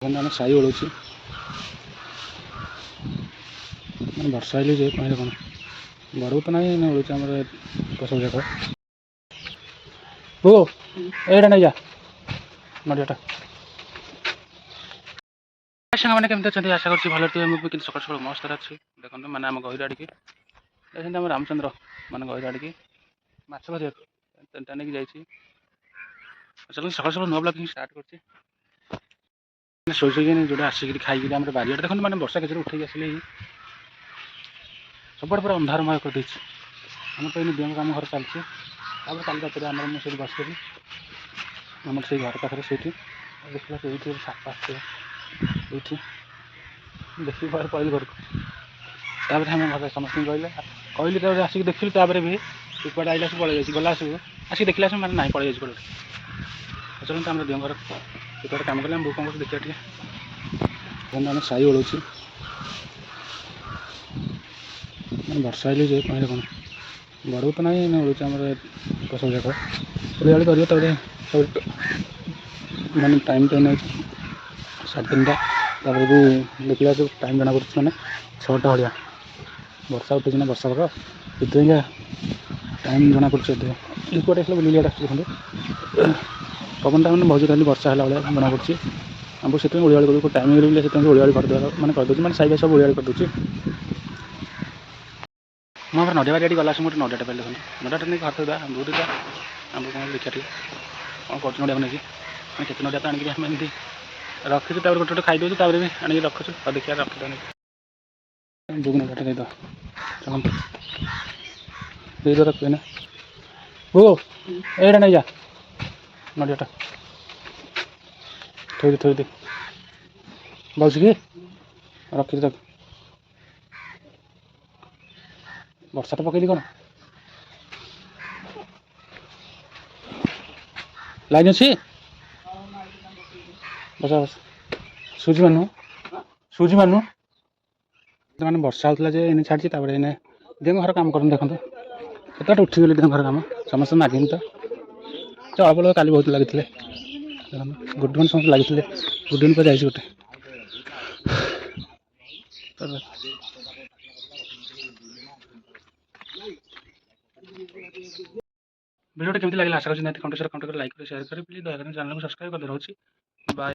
ଆମେ ସାଇ ଓଳୁଛି ମାନେ ବର୍ଷା ହେଲେ ଯେ କହିଲେ କ'ଣ ବଡ଼କୁ ତ ନାହିଁ ଓଳୁଛି ଆମର ସବୁ ଯାକ ବୋ ଏଇଟା ନେଇ ଯା ନଡ଼ିଆଟା। ସାଙ୍ଗମାନେ କେମିତି ଅଛନ୍ତି ଆଶା କରୁଛି ଭଲ ଥିବେ। ମୁଁ ବି କିନ୍ତୁ ସକାଳୁ ସକାଳୁ ମସ୍ତରେ ଅଛି। ଦେଖନ୍ତୁ ମାନେ ଆମ ଗହିର ଆଡ଼ିକି ଯାଇଛନ୍ତି ଆମ ରାମଚନ୍ଦ୍ର ମାନେ ଗହିର ଆଡ଼ିକି ମାଛ ଧରିବାକୁ ଟା ନେଇକି ଯାଇଛି। ସକାଳୁ ସକାଳୁ ନୂଆ ବ୍ଲଗ୍ ଷ୍ଟାର୍ଟ କରୁଛି। ଶୋଇ ଶୋଇକି ଯେଉଁଟା ଆସିକିରି ଖାଇକିରି ଆମର ବାରିଆଡ଼େ ଦେଖନ୍ତୁ ମାନେ ବର୍ଷା କେତେବେଳେ ଉଠେଇକି ଆସିଲେ ସବୁଆଡ଼େ ପୁରା ଅନ୍ଧାରମୟ କରିଦେଇଛି। ଆମର ତ ଏଇନେ ଦିଅଙ୍କ କାମ ଘର ଚାଲିଛି। ତାପରେ କାଲି ରାତିରେ ଆମର ମୁଁ ସେଇଠି ବସିଥିଲି ଆମର ସେଇ ଘର ପାଖରେ ସେଇଠି ଦେଖିଲା ସେଇଠି ସାପ ଆସିଥିଲା ଏଇଠି ଦେଖିକି ଘରେ କହିଲି ଘରକୁ। ତାପରେ ଆମେ ଘରେ ସମସ୍ତଙ୍କୁ କହିଲି ତାପରେ ଆସିକି ଦେଖିଲି ତାପରେ ବି କୁଆଡ଼େ ଆଇଲା ଆସିକି ପଳେଇ ଯାଇଛି। ଗଲା ଆସିବୁ ଆସିକି ଦେଖିଲା ଆସିବୁ ମାନେ ନାହିଁ ପଳେଇ ଯାଇଛି କୁଆଡ଼େ। ଅଚନ୍ତି ଆମର ଦିଅଙ୍କ ଘର କୁଆଡ଼େ କାମ କଲେ ଆମେ ବୋଉ କ'ଣ କରୁଛୁ ଦେଖିବା ଟିକେ। ଆମେ ସାଇ ଓଳୁଛି ମାନେ ବର୍ଷା ହେଲେ ଯେ କହିଲେ କ'ଣ ବଡ଼କୁ ତ ନାହିଁ ଓଳୁଛି ଆମର ସବୁ ଯାକ ଓଳିଆଳି କରିବ। ତାପରେ ମାନେ ଟାଇମ୍ଟା ନେଉଛି 3:30 ତାପରେ ବି ଦେଖିଲା ସବୁ ଟାଇମ୍ ଜଣାପଡ଼ୁଛି ମାନେ 6ଟା ଭଳିଆ। ବର୍ଷା ଉଠେଇଛି ନା ବର୍ଷା ପାଗ ସେଥିପାଇଁକା ଟାଇମ୍ ଜଣାପଡ଼ୁଛି ଅଧିକ। କୁଆଡ଼େ ଆସିଲେ ବୁଲିଆଡ଼େ ଆସୁଛି ଦେଖନ୍ତୁ ପବନଟା ମାନେ ବହୁତ ଖାଲି ବର୍ଷା ହେଲା ଭଳିଆ ଜଣାପଡ଼ୁଛି। ଆମକୁ ସେଥିପାଇଁ ଓଳିଆଳି କରିବୁ ଟାଇମ୍ ହେଇଗଲେ ସେଥିପାଇଁ ଓଳିଆଳି କରିଦେବା ମାନେ କରିଦେଉଛି ମାନେ ସାଇଜ ସବୁ ଓଳିଆଳି କରିଦେଉଛି। ମୁଁ ଆମର ନଡ଼ିଆ ବାରି ଆଡ଼ିକି ଗଲା ସମୟରେ ନଡ଼ିଆଟା ପାଇଲି ଦେଖନ୍ତୁ। ନଡ଼ିଆଟା ନେଇକି ଘର ଥୋଇଦେବା ଆମ୍ବ ଦୁଇଟା ଆମ୍ବ କ'ଣ ଦେଖିବା ଟିକେ କ'ଣ କରୁଛୁ ନଡ଼ିଆକୁ ନେଇକି ମାନେ କେତେ ନଡ଼ିଆ ତ ଆଣିକିରି ଆମେ ଏମିତି ରଖିଛୁ। ତାପରେ ଗୋଟେ ଗୋଟେ ଖାଇଦେଉଛୁ ତାପରେ ବି ଆଣିକି ରଖୁଛୁ। ଆଉ ଦେଖିବା ରଖିଦେବା ନେଇକି ବୁକୁ ନଡ଼ିଆଟା ଦେଇଦେବା ଚାଲନ୍ତୁ ଦେଇଦେବା ରଖିବେ ନା ବୋ ଏଇଟା ନେଇ ଯା ନଡ଼ିଆଟା ଥୋଇଦେ ବଉଛି କି ରଖିଛି ତାକୁ। ବର୍ଷା ତ ପକେଇଲି କ'ଣ ଲାଇନ୍ ଅଛି ବସ ବସ ସୁଜି ମାନୁ ମାନେ ବର୍ଷା ହେଉଥିଲା ଯେ ଏନେ ଛାଡ଼ିଛି। ତାପରେ ଏନେ ଦିଅଙ୍କ ଘର କାମ କରନ୍ତୁ ଦେଖନ୍ତୁ କେତେବାଟ ଉଠିଗଲି ଦିଅଙ୍କ ଘର କାମ ସମସ୍ତେ ମାଗିନି ତ ଅଳ୍ପ ଲୋକ କାଲି ବହୁତ ଲାଗିଥିଲେ ଦେଖନ୍ତୁ ଗୋଟେ ମାନେ ସମସ୍ତେ ଲାଗିଥିଲେ ଗୋଟେ ଦିନ ପରେ ଯାଇଛି ଗୋଟେ ଭିଡ଼ିଓଟା କେମିତି ଲାଗିଲା ଆଶା କରୁଛି ନିହାତି କଣ୍ଟେଣ୍ଟ ଲାଇକ୍ କରି ସେୟାର କରି ପ୍ଲିଜ୍ ଦୟାକରି ଚ୍ୟାନେଲକୁ ସବସ୍କ୍ରାଇବ୍ କରି ରହୁଛି। ବାଏ।